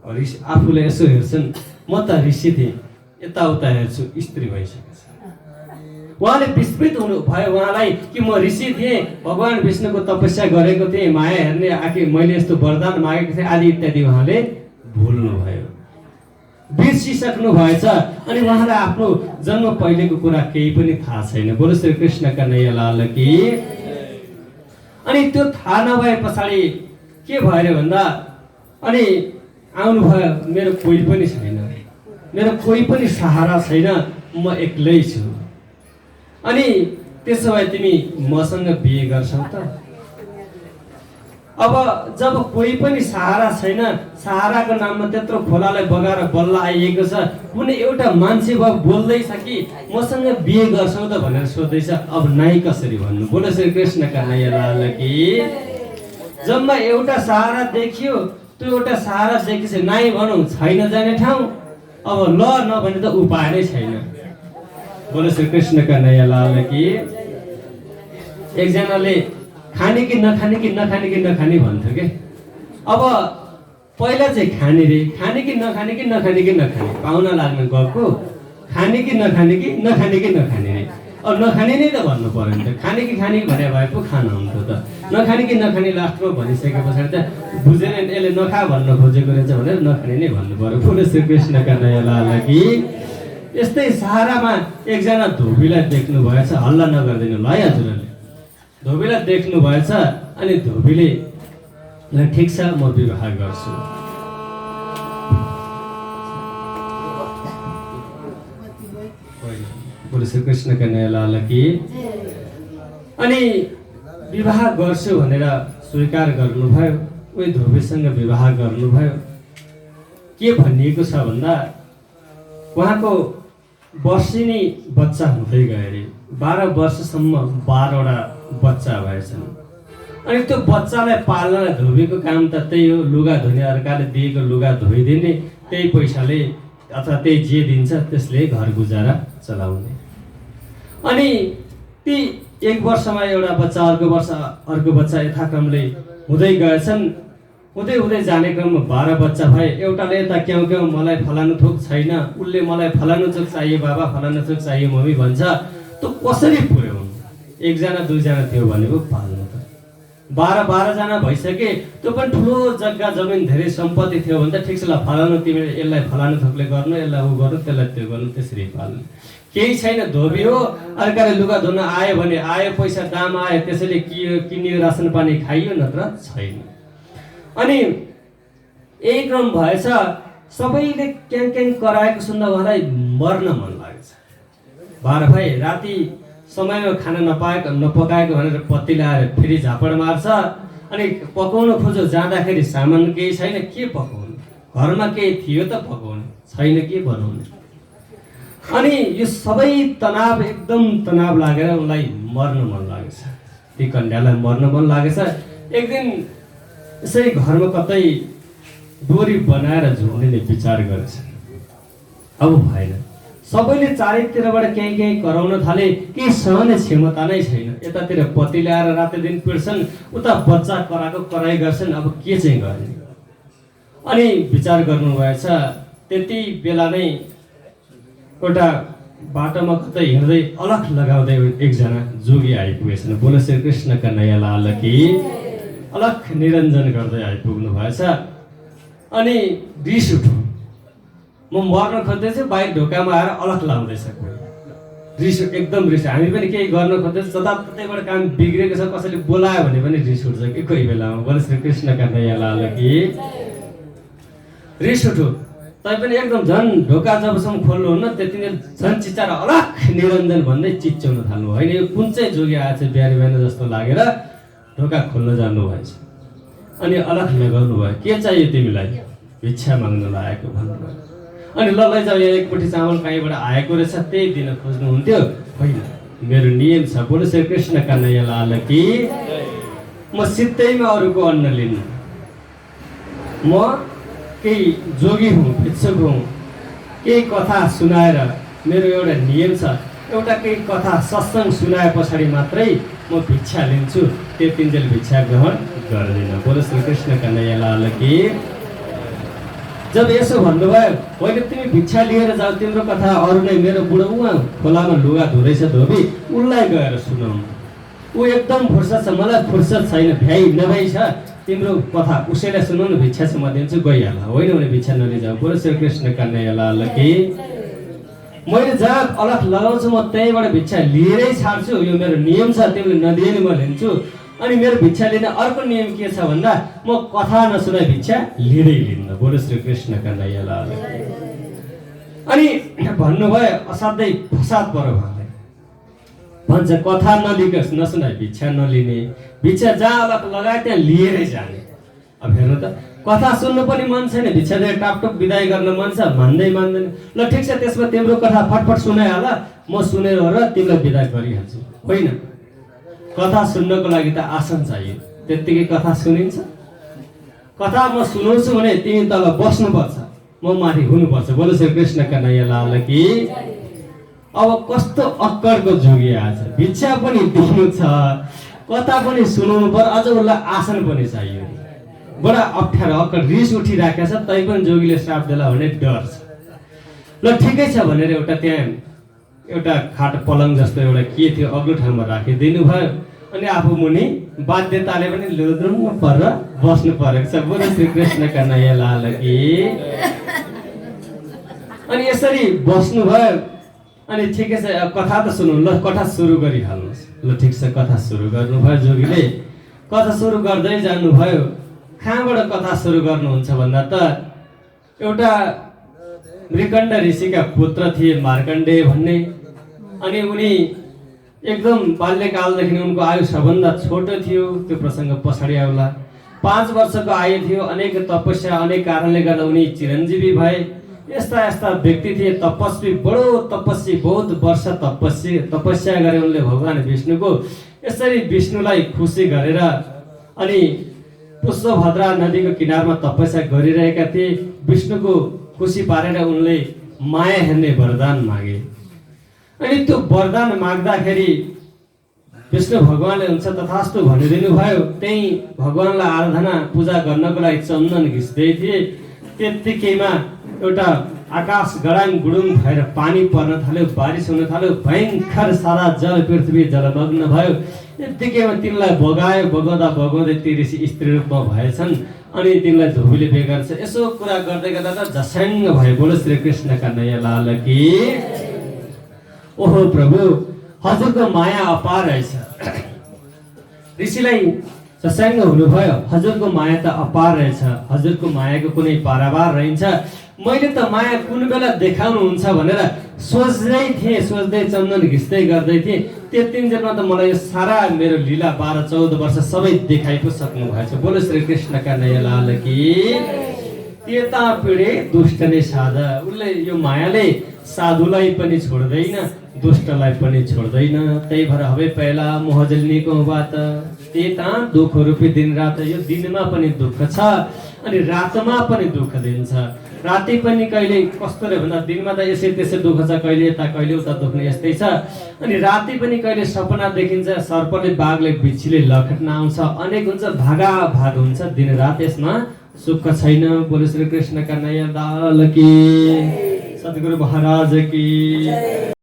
ऋषि आफूले यसो हेर्छन्, म त ऋषि थिएँ, यताउता हेर्छु स्त्री भइसकेछ। उहाँले विस्मृत हुनु भयो उहाँलाई कि म ऋषि थिएँ, भगवान् विष्णुको तपस्या गरेको थिएँ, माया हेर्ने आखिर मैले यस्तो वरदान मागेको थिएँ आदि इत्यादि उहाँले भुल्नु भयो, बिर्सिसक्नु भएछ। अनि उहाँलाई आफ्नो जन्म पहिलेको कुरा केही पनि थाहा छैन। बोलो श्री कृष्ण कन्हैया लाल की। अनि त्यो थाहा नभए पछाडि के भयो भन्दा अनि आउनुभयो, मेरो कोही पनि छैन, मेरो कोही पनि सहारा छैन, म एक्लै छु। अनि त्यसो भए तिमी मसँग बिहे गर्छौ त? अब जब कोही पनि सहारा छैन, सहाराको नाममा त्यत्रो खोलालाई बगाएर बल्ल आइएको छ, कुनै एउटा मान्छे भए बोल्दैछ कि मसँग बिहे गर्छौ त भनेर सोध्दैछ। अब नाइ कसरी भन्नु? बोलो श्री कृष्ण कन्हैया लाल की। जम्मा एउटा सहारा देखियो, त्यो एउटा सहारा देखिन्छ, नाइ भनौँ छैन जाने ठाउँ। अब ल नभने त उपाय नै छैन। बोलो श्री कृष्ण कन्हैया लाल की। एकजनाले खाने कि नखाने कि नखाने कि नखाने भन्थ्यो के। अब पहिला चाहिँ खाने रे, खाने कि नखाने कि नखाने कि नखाने, पाहुना लाग्न गएको, खाने कि नखाने कि नखाने कि नखाने रे। अब नखाने नै त भन्नु पर्यो नि त, खाने कि भने भए पो खानु हुन्थ्यो त। नखाने कि नखाने लास्टमा भनिसके पछाडि त बुझेन यसले नखा भन्न खोजेको रहेछ भनेर नखाने नै भन्नु पर्यो। बोलो श्री कृष्ण कन्हैया लाल की। यस्तै सहारामा एकजना धोबीलाई देख्नु भएछ, हल्ला नगरिदिनु ल है हजुरहरूले। धोबीलाई देख्नु भएछ। अनि धोबीले ल ठिक छ म विवाह गर्छु। बोलो श्री कृष्ण कन्हैया लाल की। अनि विवाह गर्छु भनेर स्वीकार गर्नुभयो, उही धोबीसँग विवाह गर्नुभयो। के भनिएको छ भन्दा उहाँको वर्षिनी बच्चा हुँदै गयो अरे। 12 वर्षसम्म 12वटा बच्चा भएछन्। अनि त्यो बच्चालाई पाल्नलाई धोबीको काम त त्यही हो, लुगा धुने, अर्काले दिएको लुगा धोइदिने, त्यही पैसाले अथवा त्यही जे दिन्छ त्यसले घर गुजारा चलाउने। अनि ती 1 वर्षमा एउटा बच्चा, अर्को वर्ष अर्को बच्चा यथाक्रमले हुँदै गएछन्। हुँदै हुँदै जाने क्रममा 12 बच्चा भए। एउटाले यता क्याउ क्याउ मलाई फलानु थोक छैन, उसले मलाई फलानु थोक चाहियो बाबा, फलानु थोक चाहियो मम्मी भन्छ। त्यो कसरी पुर्याउनु? 1 जना 2 जना थियो भने पो पाल्नु त। 12 जना भइसके, त्यो पनि ठुलो जग्गा जमिन धेरै सम्पत्ति थियो भने त ठिक छ, ल फलानु तिमीले यसलाई फलानु थोकले गर्नु, यसलाई ऊ गर्नु, त्यसलाई त्यो गर्नु, त्यसरी पाल्नु। केही छैन, धोबी हो, अर्काले लुगा धुन आयो भने आयो, पैसा दाम आयो, त्यसैले किनियो, रासन पानी खाइयो, नत्र छैन। अनि यही क्रम भएछ। सबैले क्याङ क्याङ कराएको सुन्दा उहाँलाई मर्न मन लागेछ। 12 भाइ राति समयमा खाना नपकाएको भनेर पत्ती ल्याएर फेरि झापड मार्छ। अनि पकाउन खोज्यो, जाँदाखेरि सामान केही छैन, के पकाउनु? घरमा केही थियो त पकाउनु छैन, के बनाउनु? अनि यो सबै तनाव, एकदम तनाव लागेर उनलाई मर्न मन लागेछ। ती कन्यालाई मर्न मन लागेछ। एक दिन यसरी घरमा कतै डोरी बनाएर झुन्डिने विचार गरेछ। अब भएन, सबैले चारैतिरबाट केही कराउन थाले, केही सहने क्षमता नै छैन। यतातिर पति ल्याएर राति दिन पिड्छन्, उता बच्चा कराएको कराई गर्छन्, अब के चाहिँ गर्ने? अनि विचार गर्नुभएछ। त्यति बेला नै एउटा बाटोमा कतै हिँड्दै अलख लगाउँदै एकजना जोगी आइपुगेछन्। बोलो श्री कृष्ण कन्हैया लाल की। अलख निरञ्जन गर्दै आइपुग्नु भएछ। अनि रिस उठ्यो, म मर्न खोज्दैछु, बाइक ढोकामा आएर अलख लाउँदैछ। रिस, एकदम रिस। हामी पनि केही गर्न खोज्दैछ, जताततैबाट काम बिग्रेको छ, कसैले बोलायो भने पनि रिस उठ्छ कि कोही बेलामा। बोलो श्री कृष्ण कन्हैया लाल की। रिस उठ्यो, तैपनि एकदम झन् ढोका जबसम्म खोल्नुहुन्न त्यति नै झन् चिचाएर अलख निरञ्जन भन्दै चिच्याउन थाल्नु होइन। यो कुन चाहिँ जोगी आएछ बिहान बिहान जस्तो लागेर ढोका खोल्न जानुभएछ। अनि अलख लगाउनु भयो, के चाहियो तिमीलाई? भिक्षा माग्न लागेको भन्नुभयो। अनि ल लैजाऊ, यहाँ एकपट्टि चामल कहीँबाट आएको रहेछ त्यही दिन खोज्नुहुन्थ्यो? होइन, मेरो नियम छ। बोलो श्री कृष्ण कन्हैया लाल की। म सित्तैमा अरूको अन्न लिन्नु। म केही जोगी हुँ, भिक्षुक हुँ, केही कथा सुनाएर मेरो एउटा नियम छ, एउटा केही कथा सत्सङ्ग सुनाए पछाडि मात्रै म भिक्षा लिन्छु, त्यतिन्जेल भिक्षा ग्रहण गर्दिनँ। बोलो श्री कृष्ण कन्हैया लाल की। जब यसो भन्नुभयो, होइन तिमी भिक्षा लिएर जाऊ, तिम्रो कथा अरू नै, मेरो बुढो उहाँ खोलामा लुगा धुँदैछ धोबी, उसलाई गएर सुनाउनु। ऊ एकदम फुर्सद छ, मलाई फुर्सद छैन, भ्याइ नभ्याइ छ, तिम्रो कथा उसैलाई सुनाउनु, भिक्षा चाहिँ म दिन्छु, गइहाल। होइन भने भिक्षा नलिजाऊ। बोलो श्री कृष्ण कन्हैया लाल की। मैले जहाँ अलख लगाउँछु म त्यहीँबाट भिक्षा लिएरै छाड्छु, यो मेरो नियम छ, तिमीले नदिए नि म लिन्छु। अनि मेरो भिक्षा लिने अर्को नियम के छ भन्दा म कथा नसुनाइ भिक्षा लिँदै लिन्न। बोलो श्री कृष्ण कन्हैया लाल की। अनि भन्नुभयो असाध्यै फसाद पऱ्यो भन्दै भन्छ कथा नलिकस नसुनाइ भिक्षा नलिने, भिक्षा जहाँ अलख लगाए त्यहाँ लिएरै जाने। अब हेर्नु त, कथा सुन्नु पनि मन छैन, भिक्षा दिएर टापटुप विदाई गर्न मन छ, मान्दै मान्दैन। ल ठिक छ, त्यसमा तिम्रो कथा फटफट सुनाइहाल, म सुनेर र तिमीलाई विदा गरिहाल्छु। होइन, कथा सुन्नको लागि त आसन चाहियो, त्यत्तिकै कथा सुनिन्छ? कथा म सुनाउँछु भने तिमी तल बस्नुपर्छ, म माथि हुनुपर्छ। बोलो श्री कृष्ण कन्हैया लाल की। अब कस्तो अक्कडको जोगी आएछ, भिक्षा पनि दिनु छ, कथा पनि सुनाउनु पर्यो, अझ उसलाई आसन पनि चाहियो। बडा अप्ठ्यारो अक्कड, रिस उठिराखेको छ, तै पनि जोगीले श्राप देला भन्ने डर छ। ल ठिकै छ भनेर एउटा त्यहाँ एउटा खाट पलङ जस्तो एउटा के थियो अग्लो ठाउँमा राखिदिनु भयो। अनि आफू मुनि बाध्यताले पनि लुद्रुङ परेर बस्नु परेको छ। बोलो श्री कृष्ण कन्हैया लाल की। अनि यसरी बस्नु भयो। अनि ठिकै छ, कथा त सुनौ, ल कथा सुरु गरिहाल्नुहोस्। ल ठिक छ, कथा सुरु गर्नुभयो जोगीले। कथा सुरु गर्दै जानुभयो। कहाँबाट कथा सुरु गर्नुहुन्छ भन्दा त एउटा मृकण्ड ऋषिका पुत्र थिए मार्कण्डेय भन्ने। अनि उनी एकदम बाल्यकालदेखि उनको आयु सबभन्दा छोटो थियो, त्यो प्रसङ्ग पछाडि आउला। 5 वर्षको आयु थियो, अनेक तपस्या अनेक कारणले गर्दा उनी चिरञ्जीवी भए। यस्ता यस्ता व्यक्ति थिए, तपस्वी, बडो तपस्वी, बहुत वर्ष तपस्या गरे उनले भगवान विष्णुको। यसरी विष्णुलाई खुसी गरेर अनि पुष्पभद्रा नदीको किनारमा तपस्या गरिरहेका थिए। विष्णुको खुसी पारेर उनले माया हेर्ने वरदान मागे। अनि त्यो वरदान माग्दाखेरि विष्णु भगवानले हुन्छ तथास्तु भनिदिनु भयो। त्यही भगवानलाई आराधना पूजा गर्नको लागि चन्दन घिच्दै थिए। त्यत्तिकैमा एउटा आकाश गडाङ गुडुङ भएर पानी पर्न थाल्यो, बारिस हुन थाल्यो, भयङ्कर सारा जल पृथ्वी जलमग्न भयो। यत्तिकैमा तिनलाई बगायो, बगाउँदा बगाउँदै ती ऋषि स्त्री रूपमा भएछन्। अनि तिनलाई धोबीले बेगर छ। यसो कुरा गर्दै गर्दा त झस्याङ्ग भयो। बोलो श्री कृष्ण कन्हैया लाल की। ओहो प्रभु, हजुरको माया अपार रहेछ। ऋषिलाई झस्याङ्ग हुनुभयो। हजुरको माया त अपार रहेछ, हजुरको मायाको कुनै पारावार रहन्छ। मैले त माया कुन बेला देखाउनुहुन्छ भनेर सोच्दै थिएँ, सोच्दै चन्दन घिच्दै गर्दै थिएँ। त्यतिन्जेलमा त मलाई यो सारा मेरो लीला 12-14 वर्ष सबै देखाइ पो सक्नु भएछ। बोलो श्री कृष्ण कन्हैया लाल की। त्यता पिँढे दुष्ट नै साधा। उसले यो मायाले साधुलाई पनि छोड्दैन, दुष्टलाई पनि छोड्दैन। त्यही भएर हवे पहिला मोहजलिनीको बात। त्यता दुःख रूपी दिन रात, यो दिनमा पनि दुःख छ अनि रातमा पनि दुःख दिन्छ। राति पनि कहिले कस्तो रे भन्दा दिनमा त यसै त्यसै दुःख छ, कहिले यता कहिले उता दुख्ने यस्तै छ। अनि राति पनि कहिले सपना देखिन्छ, सर्पले बाघले बिच्छीले लखेट्न आउँछ, अनेक हुन्छ, भागा भाग हुन्छ। दिन रात यसमा सुख छैन। बोलो श्री कृष्ण कन्हैया लाल की। सद्गुरु महाराज की।